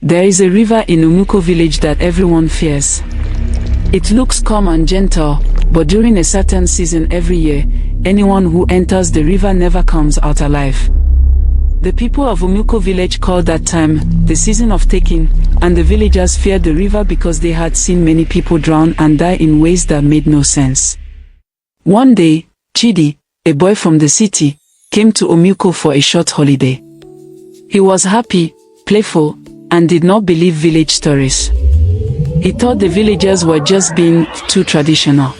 There is a river in Umuko village that everyone fears. It looks calm and gentle, but during a certain season every year, anyone who enters the river never comes out alive. The people of Umuko village call that time the season of taking, and the villagers feared the river because they had seen many people drown and die in ways that made no sense. One day, Chidi, a boy from the city, came to Umuko for a short holiday. He was happy, playful, and did not believe village stories. He thought the villagers were just being too traditional.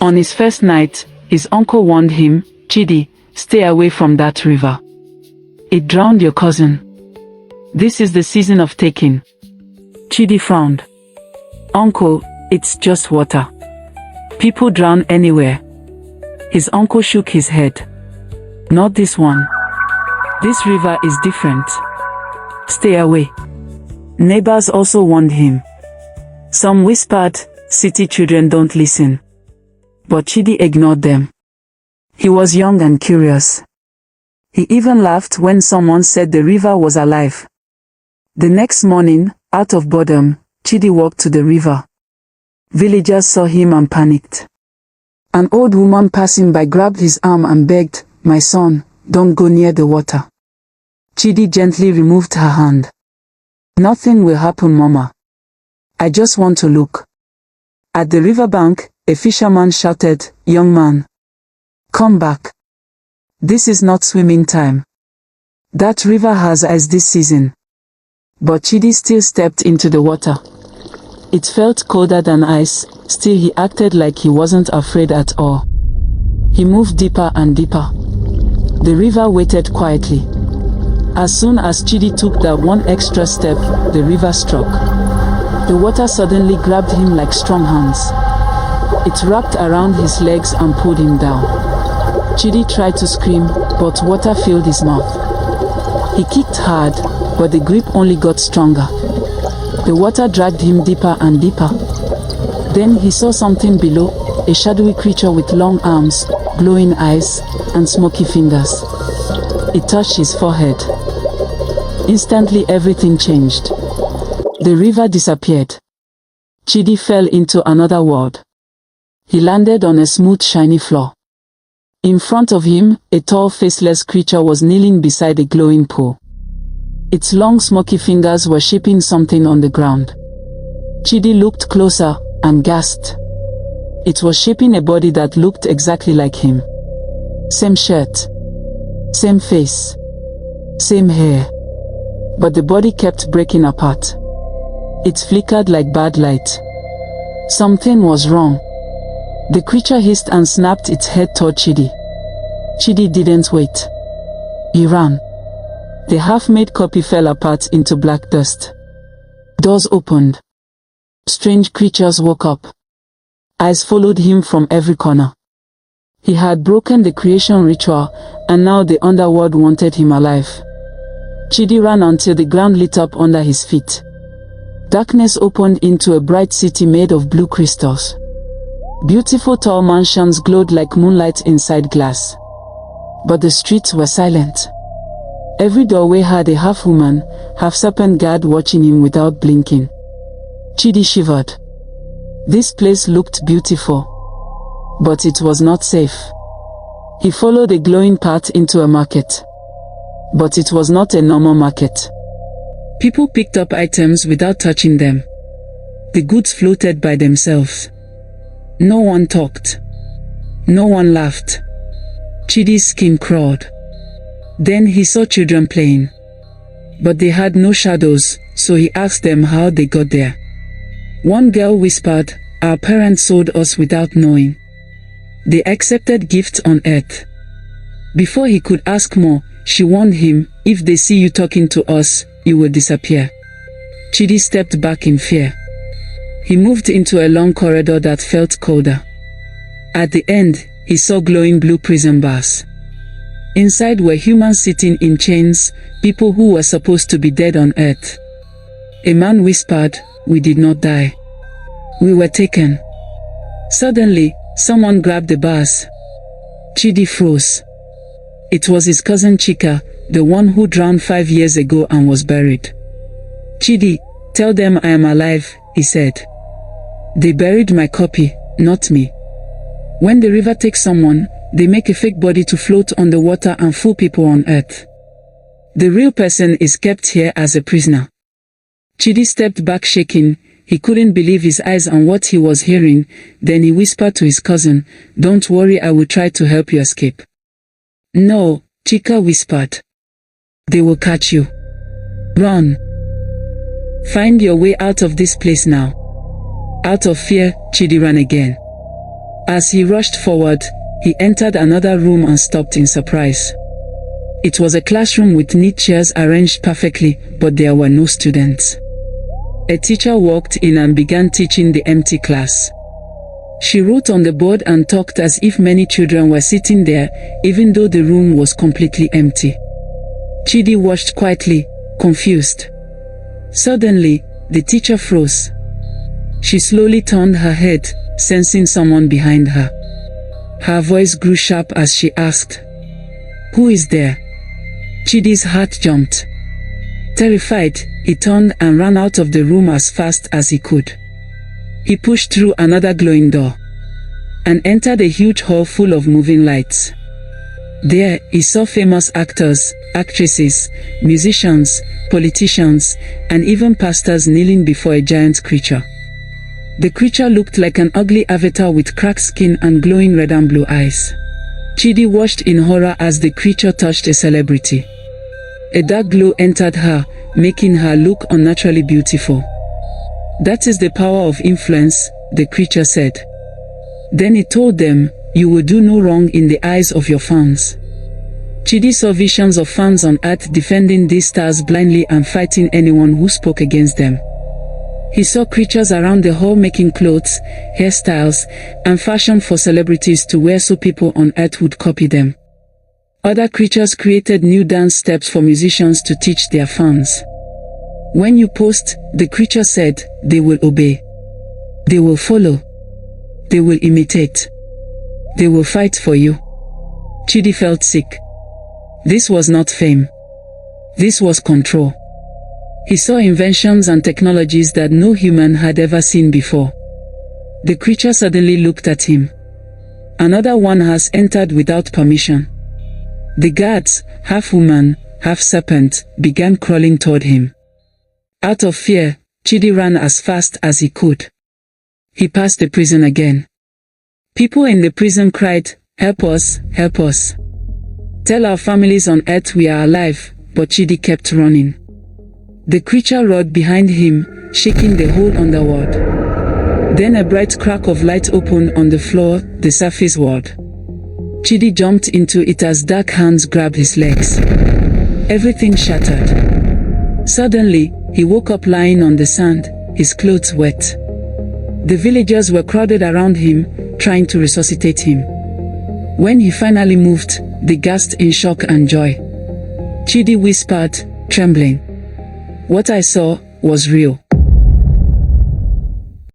On his first night, his uncle warned him, "Chidi, stay away from that river. It drowned your cousin. This is the season of taking." Chidi frowned. "Uncle, it's just water. People drown anywhere." His uncle shook his head. "Not this one. This river is different. Stay away." Neighbors also warned him. Some whispered, "City children don't listen." But Chidi ignored them. He was young and curious. He even laughed when someone said the river was alive. The next morning, out of boredom, Chidi walked to the river. Villagers saw him and panicked. An old woman passing by grabbed his arm and begged, "My son, don't go near the water." Chidi gently removed her hand. "Nothing will happen, Mama. I just want to look." At the riverbank, a fisherman shouted, "Young man, come back. This is not swimming time. That river has ice this season." But Chidi still stepped into the water. It felt colder than ice, still he acted like he wasn't afraid at all. He moved deeper and deeper. The river waited quietly. As soon as Chidi took that one extra step, the river struck. The water suddenly grabbed him like strong hands. It wrapped around his legs and pulled him down. Chidi tried to scream, but water filled his mouth. He kicked hard, but the grip only got stronger. The water dragged him deeper and deeper. Then he saw something below, a shadowy creature with long arms, glowing eyes, and smoky fingers. It touched his forehead. Instantly everything changed. The river disappeared. Chidi fell into another world. He landed on a smooth, shiny floor. In front of him, a tall, faceless creature was kneeling beside a glowing pool. Its long, smoky fingers were shaping something on the ground. Chidi looked closer and gasped. It was shaping a body that looked exactly like him. Same shirt, same face, same hair. But the body kept breaking apart. It flickered like bad light. Something was wrong. The creature hissed and snapped its head toward Chidi. Chidi didn't wait. He ran. The half-made copy fell apart into black dust. Doors opened. Strange creatures woke up. Eyes followed him from every corner. He had broken the creation ritual, and now the underworld wanted him alive. Chidi ran until the ground lit up under his feet. Darkness opened into a bright city made of blue crystals. Beautiful tall mansions glowed like moonlight inside glass. But the streets were silent. Every doorway had a half-woman, half-serpent guard watching him without blinking. Chidi shivered. This place looked beautiful. But it was not safe. He followed a glowing path into a market. But it was not a normal market. People picked up items without touching them. The goods floated by themselves. No one talked. No one laughed. Chidi's skin crawled. Then he saw children playing. But they had no shadows, so he asked them how they got there. One girl whispered, "Our parents sold us without knowing. They accepted gifts on earth." Before he could ask more, she warned him, "If they see you talking to us, you will disappear." Chidi stepped back in fear. He moved into a long corridor that felt colder. At the end, he saw glowing blue prison bars. Inside were humans sitting in chains, people who were supposed to be dead on earth. A man whispered, "We did not die. We were taken." Suddenly, someone grabbed the bars. Chidi froze. It was his cousin Chika, the one who drowned 5 years ago and was buried. "Chidi, tell them I am alive," he said. "They buried my copy, not me. When the river takes someone, they make a fake body to float on the water and fool people on earth. The real person is kept here as a prisoner." Chidi stepped back shaking. He couldn't believe his eyes and what he was hearing. Then he whispered to his cousin, "Don't worry, I will try to help you escape." "No," Chika whispered. "They will catch you. Run. Find your way out of this place now." Out of fear, Chidi ran again. As he rushed forward, he entered another room and stopped in surprise. It was a classroom with neat chairs arranged perfectly, but there were no students. A teacher walked in and began teaching the empty class. She wrote on the board and talked as if many children were sitting there, even though the room was completely empty. Chidi watched quietly, confused. Suddenly, the teacher froze. She slowly turned her head, sensing someone behind her. Her voice grew sharp as she asked, "Who is there?" Chidi's heart jumped. Terrified, he turned and ran out of the room as fast as he could. He pushed through another glowing door and entered a huge hall full of moving lights. There, he saw famous actors, actresses, musicians, politicians, and even pastors kneeling before a giant creature. The creature looked like an ugly avatar with cracked skin and glowing red and blue eyes. Chidi watched in horror as the creature touched a celebrity. A dark glow entered her, making her look unnaturally beautiful. "That is the power of influence," the creature said. Then it told them, "You will do no wrong in the eyes of your fans." Chidi saw visions of fans on earth defending these stars blindly and fighting anyone who spoke against them. He saw creatures around the hall making clothes, hairstyles, and fashion for celebrities to wear so people on earth would copy them. Other creatures created new dance steps for musicians to teach their fans. "When you post," the creature said, "they will obey. They will follow. They will imitate. They will fight for you." Chidi felt sick. This was not fame. This was control. He saw inventions and technologies that no human had ever seen before. The creature suddenly looked at him. "Another one has entered without permission." The guards, half woman, half serpent, began crawling toward him. Out of fear, Chidi ran as fast as he could. He passed the prison again. People in the prison cried, "Help us, help us. Tell our families on earth we are alive," but Chidi kept running. The creature roared behind him, shaking the whole underworld. Then a bright crack of light opened on the floor, the surface world. Chidi jumped into it as dark hands grabbed his legs. Everything shattered. Suddenly, he woke up lying on the sand, his clothes wet. The villagers were crowded around him, trying to resuscitate him. When he finally moved, they gasped in shock and joy. Chidi whispered, trembling, "What I saw was real."